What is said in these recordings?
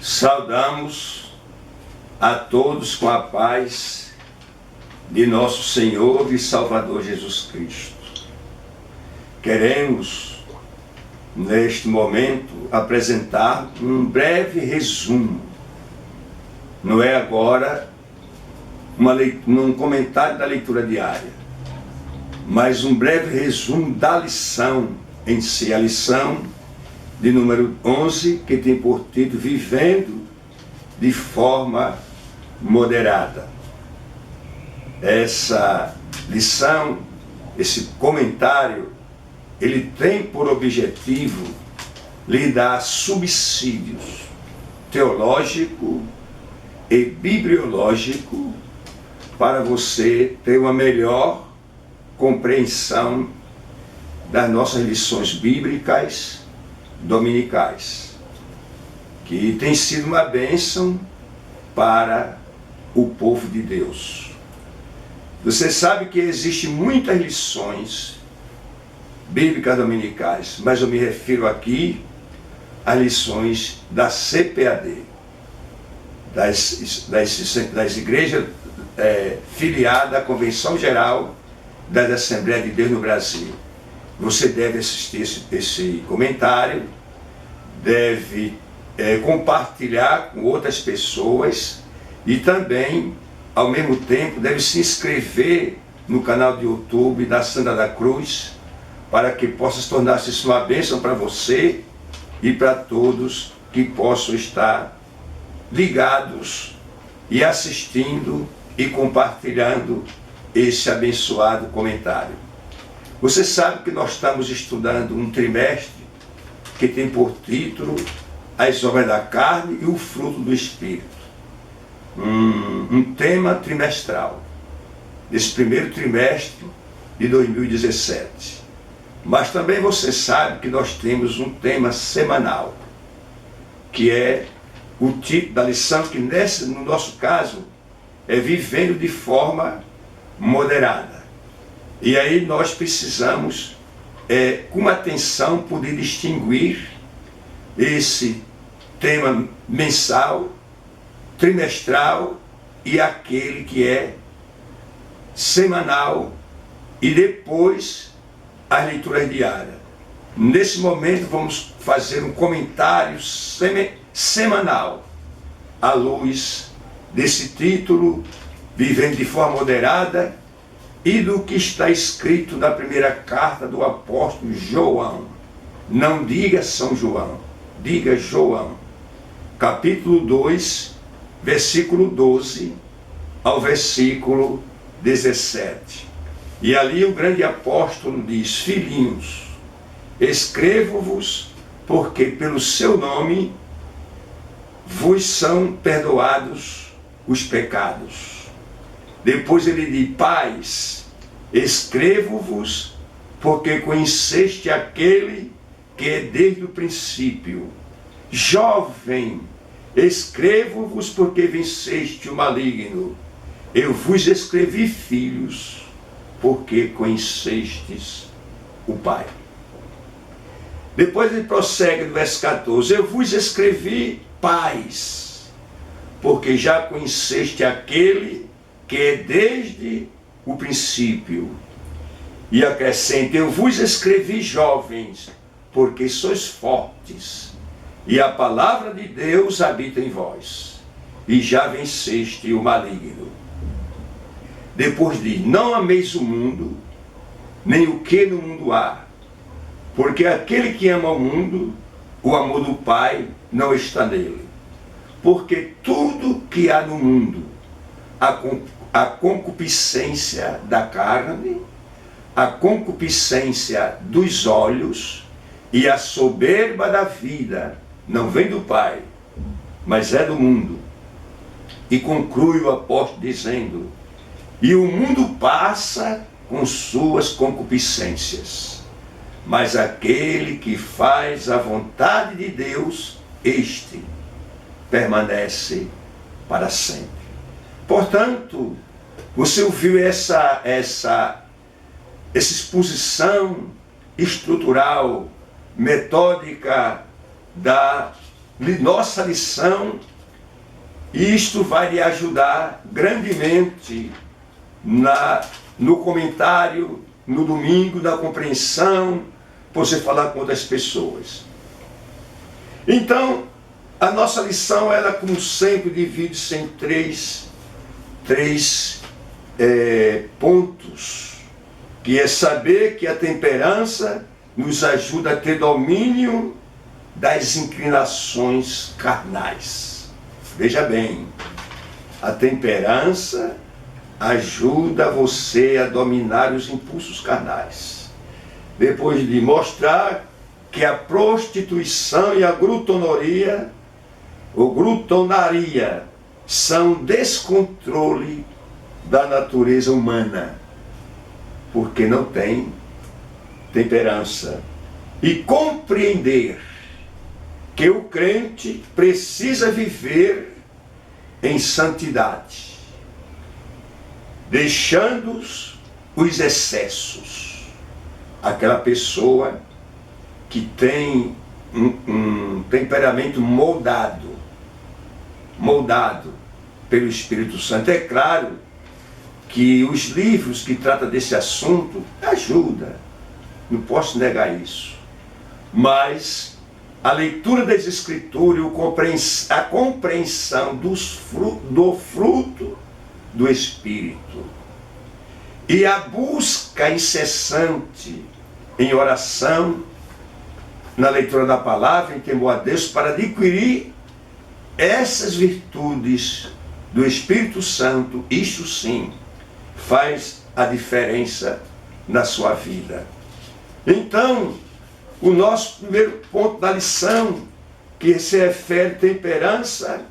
Saudamos a todos com a paz de nosso Senhor e Salvador Jesus Cristo. Queremos, neste momento, apresentar um breve resumo. Não é agora um comentário da leitura diária, mas um breve resumo da lição em si, a lição de número 11, que tem por título Vivendo de Forma Moderada. Essa lição, esse comentário, ele tem por objetivo lhe dar subsídios teológico e bibliológico para você ter uma melhor compreensão das nossas lições bíblicas dominicais, que tem sido uma bênção para o povo de Deus. Você sabe que existem muitas lições bíblicas dominicais, mas eu me refiro aqui às lições da CPAD, das igrejas filiadas à Convenção Geral das Assembleias de Deus no Brasil. Você deve assistir esse comentário, deve compartilhar com outras pessoas e também, ao mesmo tempo, deve se inscrever no canal do YouTube da Sandra da Cruz, para que possa se tornar uma bênção para você e para todos que possam estar ligados e assistindo e compartilhando esse abençoado comentário. Você sabe que nós estamos estudando um trimestre que tem por título As Obras da Carne e o Fruto do Espírito. Um tema trimestral, desse primeiro trimestre de 2017. Mas também você sabe que nós temos um tema semanal, que é o título da lição, que no nosso caso é Vivendo de Forma Moderada. E aí nós precisamos, com atenção, poder distinguir esse tema mensal, trimestral e aquele que é semanal e depois as leituras diárias. Nesse momento vamos fazer um comentário semanal à luz desse título, Vivendo de Forma Moderada, e do que está escrito na primeira carta do apóstolo João. Não diga São João, diga João. Capítulo 2, versículo 12 ao versículo 17. E ali o grande apóstolo diz: Filhinhos, escrevo-vos porque pelo seu nome vos são perdoados os pecados. Depois ele diz: Pais, escrevo-vos porque conheceste aquele que é desde o princípio. Jovem, escrevo-vos porque venceste o maligno. Eu vos escrevi, filhos, porque conhecestes o Pai. Depois ele prossegue no verso 14: Eu vos escrevi, pais, porque já conheceste aquele que é desde o princípio. E acrescenta: Eu vos escrevi, jovens, porque sois fortes, e a palavra de Deus habita em vós, e já venceste o maligno. Depois diz: Não ameis o mundo, nem o que no mundo há, porque aquele que ama o mundo, o amor do Pai não está nele. Porque tudo que há no mundo, a concupiscência da carne, a concupiscência dos olhos e a soberba da vida, não vem do Pai, mas é do mundo. E conclui o apóstolo dizendo: E o mundo passa com suas concupiscências, mas aquele que faz a vontade de Deus, este permanece para sempre. Portanto, você ouviu essa exposição estrutural, metódica da nossa lição, e isto vai lhe ajudar grandemente no comentário, no domingo, na compreensão, por você falar com outras pessoas. Então, a nossa lição, ela, como sempre, divide-se em três pontos, que é saber que a temperança nos ajuda a ter domínio das inclinações carnais. Veja bem, a temperança ajuda você a dominar os impulsos carnais. Depois de mostrar que a prostituição e a glutonaria são descontrole da natureza humana, porque não tem temperança. E compreender que o crente precisa viver em santidade, deixando os excessos. Aquela pessoa que tem um temperamento moldado pelo Espírito Santo. É claro que os livros que tratam desse assunto ajudam, não posso negar isso. Mas a leitura das Escrituras, a compreensão do fruto do Espírito e a busca incessante em oração, na leitura da palavra, em temor a Deus, para adquirir essas virtudes do Espírito Santo, isso sim faz a diferença na sua vida. Então, o nosso primeiro ponto da lição, que se refere à temperança,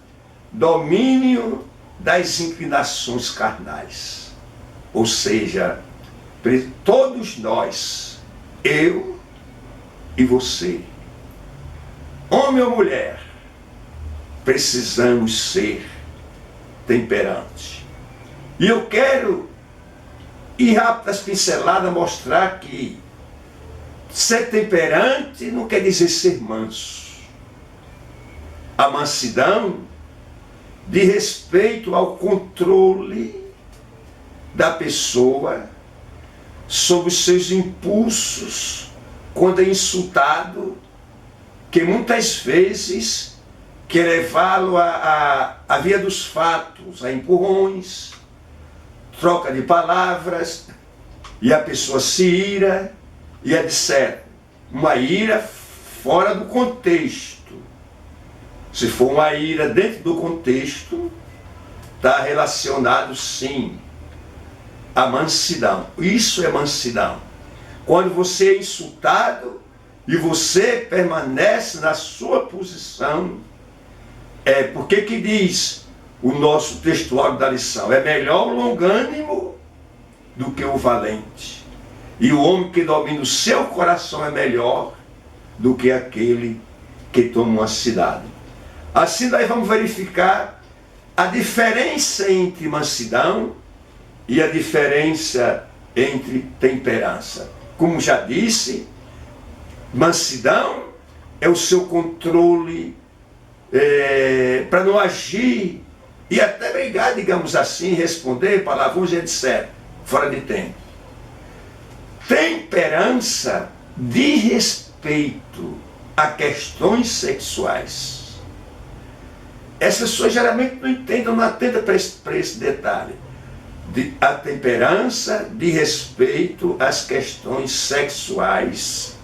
domínio das inclinações carnais. Ou seja, todos nós, eu e você, homem ou mulher, precisamos ser temperantes. E eu quero ir rápido às pinceladas, mostrar que ser temperante não quer dizer ser manso. A mansidão de respeito ao controle da pessoa sobre os seus impulsos quando é insultado, que muitas vezes quer levá-lo à via dos fatos, a empurrões, troca de palavras, e a pessoa se ira, e etc. Uma ira fora do contexto. Se for uma ira dentro do contexto, está relacionado sim à mansidão. Isso é mansidão. Quando você é insultado e você permanece na sua posição, porque que diz o nosso textuário da lição? É melhor o longânimo do que o valente. E o homem que domina o seu coração é melhor do que aquele que toma uma cidade. Assim daí vamos verificar a diferença entre mansidão e a diferença entre temperança. Como já disse, mansidão é o seu controle para não agir e até brigar, digamos assim, responder palavrões, etc., fora de tempo. Temperança de respeito a questões sexuais. Essas pessoas geralmente não entendem, não atentam para esse detalhe. A temperança de respeito às questões sexuais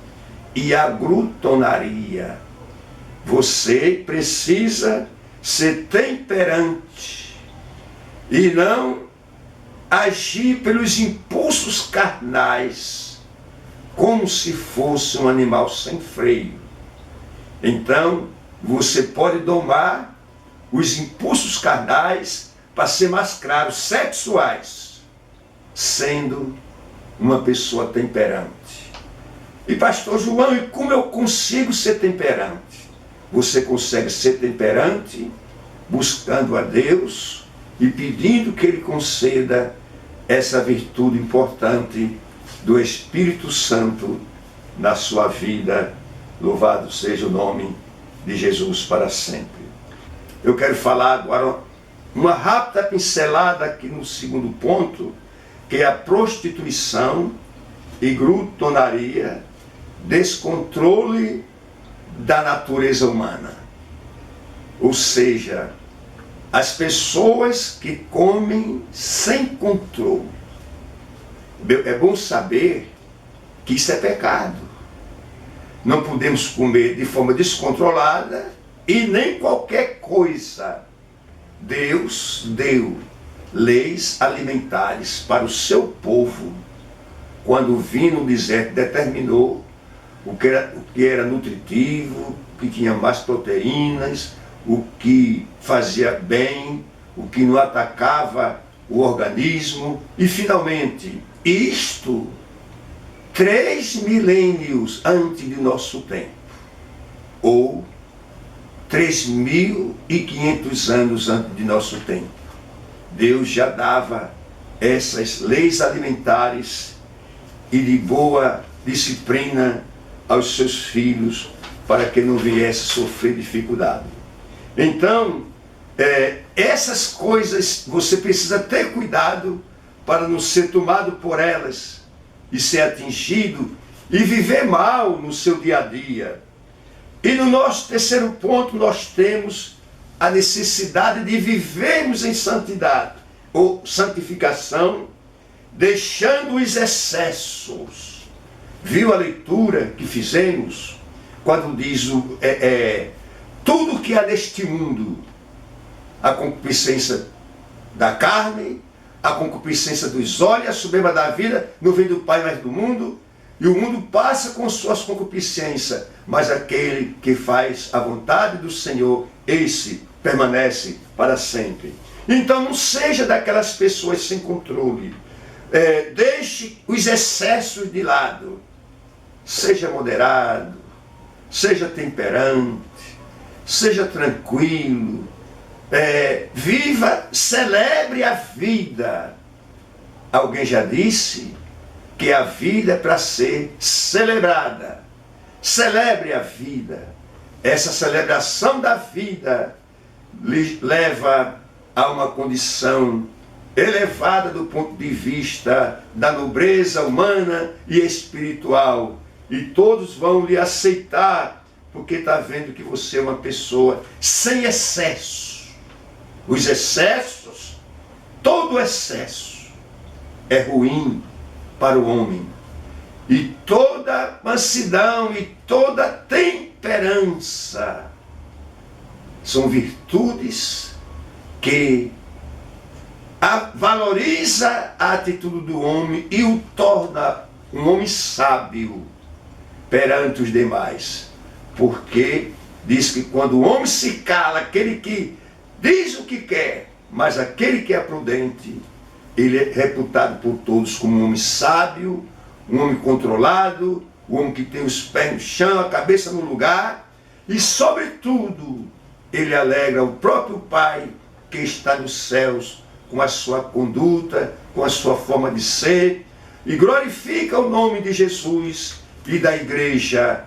e a glutonaria. Você precisa ser temperante e não agir pelos impulsos carnais como se fosse um animal sem freio. Então, você pode domar os impulsos carnais, para ser mais claro, sexuais, sendo uma pessoa temperante. E pastor João, e como eu consigo ser temperante? Você consegue ser temperante buscando a Deus e pedindo que Ele conceda essa virtude importante do Espírito Santo na sua vida. Louvado seja o nome de Jesus para sempre. Eu quero falar agora uma rápida pincelada aqui no segundo ponto, que é a prostituição e glutonaria, descontrole da natureza humana. Ou seja, as pessoas que comem sem controle. É bom saber que isso é pecado. Não podemos comer de forma descontrolada e nem qualquer coisa. Deus deu leis alimentares para o seu povo quando vindo no deserto determinou o que era nutritivo, o que tinha mais proteínas, o que fazia bem, o que não atacava o organismo. E finalmente, isto 3 milênios antes de nosso tempo, ou 3.500 anos antes de nosso tempo, Deus já dava essas leis alimentares e de boa disciplina aos seus filhos para que não viesse sofrer dificuldade. Então, essas coisas você precisa ter cuidado para não ser tomado por elas e ser atingido e viver mal no seu dia a dia. E no nosso terceiro ponto nós temos a necessidade de vivermos em santidade ou santificação, deixando os excessos. Viu a leitura que fizemos quando diz tudo que há neste mundo, a concupiscência da carne, a concupiscência dos olhos, a soberba da vida, não vem do Pai, mas do mundo, e o mundo passa com suas concupiscências, mas aquele que faz a vontade do Senhor, esse permanece para sempre. Então não seja daquelas pessoas sem controle. Deixe os excessos de lado. Seja moderado, seja temperante, seja tranquilo. Viva, celebre a vida. Alguém já disse que a vida é para ser celebrada. Celebre a vida. Essa celebração da vida lhe leva a uma condição elevada do ponto de vista da nobreza humana e espiritual. E todos vão lhe aceitar, porque está vendo que você é uma pessoa sem excesso. Os excessos, todo excesso é ruim para o homem. E toda mansidão e toda temperança são virtudes que valoriza a atitude do homem e o torna um homem sábio perante os demais. Porque diz que quando o homem se cala, aquele que diz o que quer, mas aquele que é prudente, ele é reputado por todos como um homem sábio, um homem controlado, um homem que tem os pés no chão, a cabeça no lugar, e sobretudo ele alegra o próprio Pai que está nos céus com a sua conduta, com a sua forma de ser, e glorifica o nome de Jesus e da igreja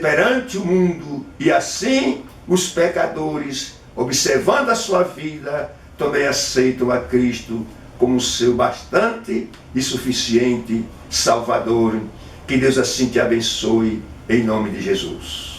perante o mundo, e assim os pecadores, observando a sua vida, também aceitam a Cristo como seu bastante e suficiente Salvador. Que Deus assim te abençoe, em nome de Jesus.